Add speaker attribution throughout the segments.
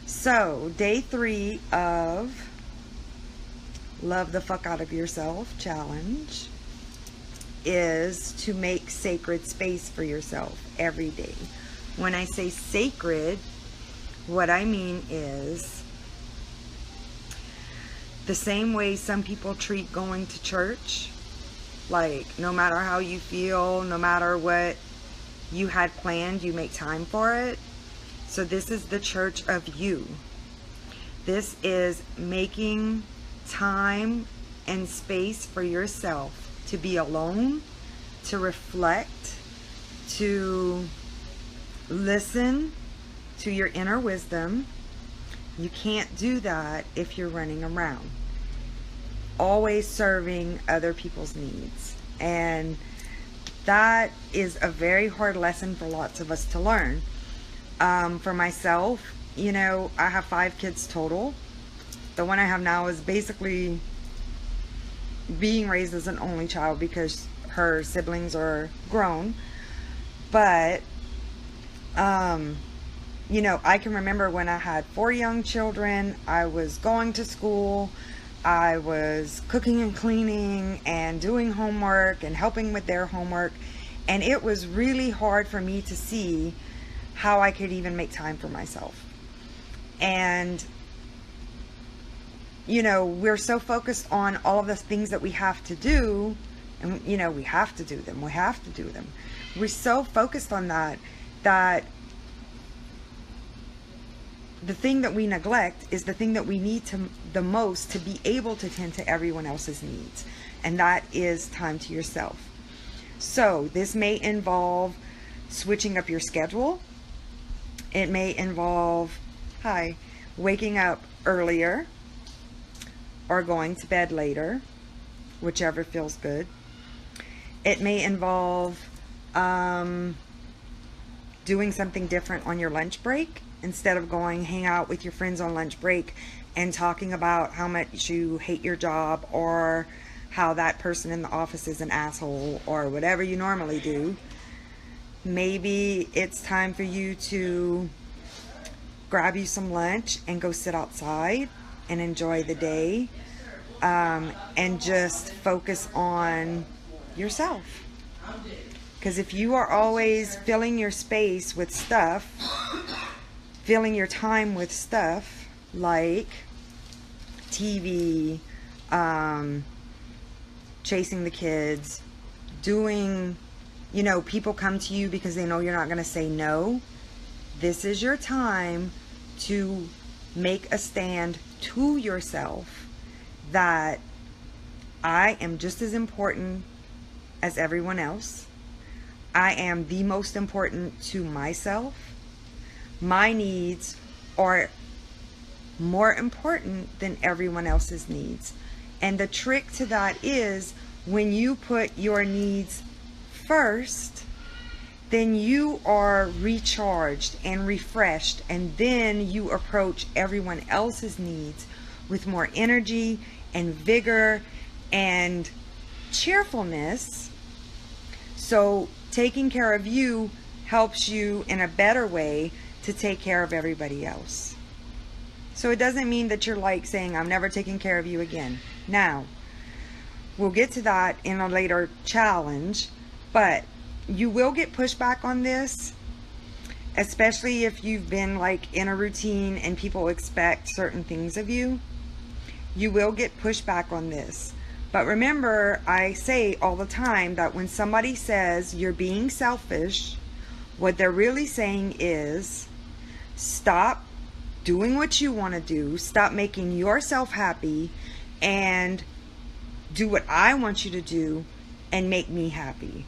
Speaker 1: So, day 3 of Love the Fuck Out of Yourself challenge is to make sacred space for yourself every day. When I say sacred, what I mean is the same way some people treat going to church. Like, no matter how you feel, no matter what you had planned, you make time for it. So this is the church of you. This is making time and space for yourself to be alone, to reflect, to listen to your inner wisdom. You can't do that if you're running around, always serving other people's needs. And that is a very hard lesson for lots of us to learn. For myself, you know, I have 5 kids total. The one I have now is basically being raised as an only child because her siblings are grown. But, you know, I can remember when I had 4 young children, I was going to school, I was cooking and cleaning and doing homework and helping with their homework. And it was really hard for me to see how I could even make time for myself. And, you know, we're so focused on all of the things that we have to do, and, you know, we have to do them. We're so focused on that, that the thing that we neglect is the thing that we need the most to be able to tend to everyone else's needs. And that is time to yourself. So this may involve switching up your schedule. It may involve, waking up earlier or going to bed later, whichever feels good. It may involve doing something different on your lunch break. Instead of going hang out with your friends on lunch break and talking about how much you hate your job or how that person in the office is an asshole or whatever you normally do. Maybe it's time for you to grab you some lunch and go sit outside and enjoy the day, and just focus on yourself. Because if you are always filling your space with stuff, filling your time with stuff like TV, chasing the kids, doing, you know, people come to you because they know you're not going to say no. This is your time to make a stand to yourself that I am just as important as everyone else. I am the most important to myself. My needs are more important than everyone else's needs. And the trick to that is when you put your needs first, then you are recharged and refreshed, and then you approach everyone else's needs with more energy and vigor and cheerfulness. So taking care of you helps you in a better way to take care of everybody else. So it doesn't mean that you're like saying, I'm never taking care of you again. Now, we'll get to that in a later challenge, but you will get pushback on this, especially if you've been like in a routine and people expect certain things of you. You will get pushback on this. But remember, I say all the time that when somebody says you're being selfish, what they're really saying is, stop doing what you want to do, stop making yourself happy, and do what I want you to do and make me happy.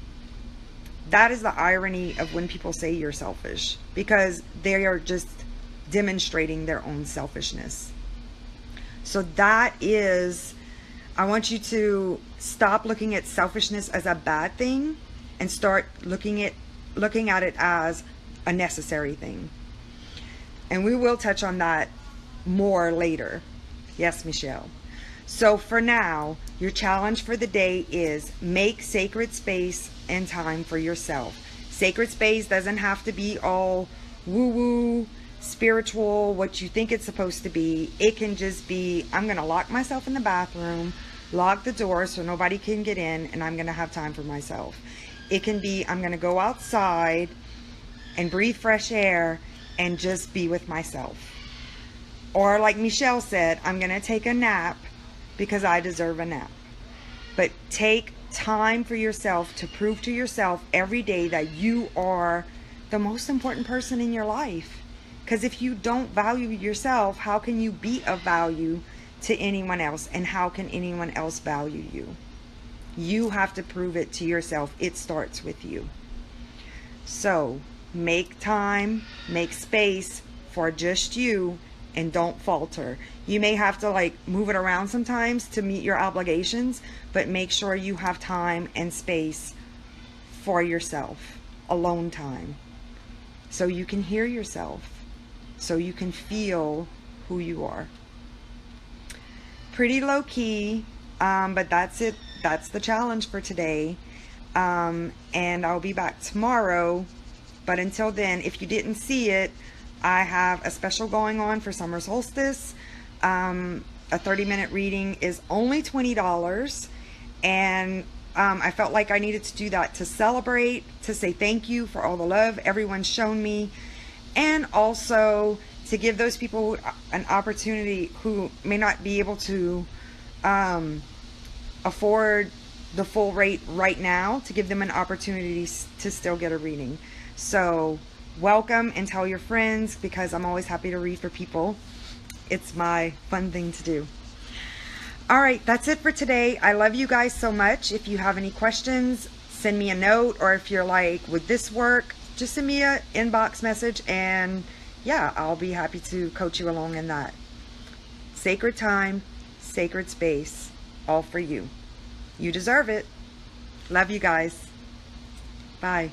Speaker 1: That is the irony of when people say you're selfish, because they are just demonstrating their own selfishness. So that is, I want you to stop looking at selfishness as a bad thing and start looking at it as a necessary thing. And we will touch on that more later. Yes, Michelle. So for now, your challenge for the day is make sacred space and time for yourself. Sacred space doesn't have to be all woo-woo spiritual, what you think it's supposed to be. It can just be, I'm going to lock myself in the bathroom, lock the door so nobody can get in, and I'm going to have time for myself. It can be, I'm going to go outside and breathe fresh air and just be with myself. Or like Michelle said, I'm going to take a nap because I deserve a nap. But take time for yourself to prove to yourself every day that you are the most important person in your life. Because if you don't value yourself, how can you be of value to anyone else? And how can anyone else value you? You have to prove it to yourself. It starts with you. So make time, make space for just you, and don't falter. You may have to like move it around sometimes to meet your obligations, but make sure you have time and space for yourself, alone time, so you can hear yourself, so you can feel who you are. Pretty low key, but that's it. That's the challenge for today. And I'll be back tomorrow. But until then, if you didn't see it, I have a special going on for summer solstice. A 30-minute reading is only $20. And I felt like I needed to do that to celebrate, to say thank you for all the love everyone's shown me. And also to give those people an opportunity who may not be able to afford the full rate right now, to give them an opportunity to still get a reading. So welcome, and tell your friends, because I'm always happy to read for people. It's my fun thing to do. All right, that's it for today. I love you guys so much. If you have any questions, send me a note, or if you're like, would this work? Just send me an inbox message, and yeah, I'll be happy to coach you along in that. Sacred time, sacred space, all for you. You deserve it. Love you guys. Bye.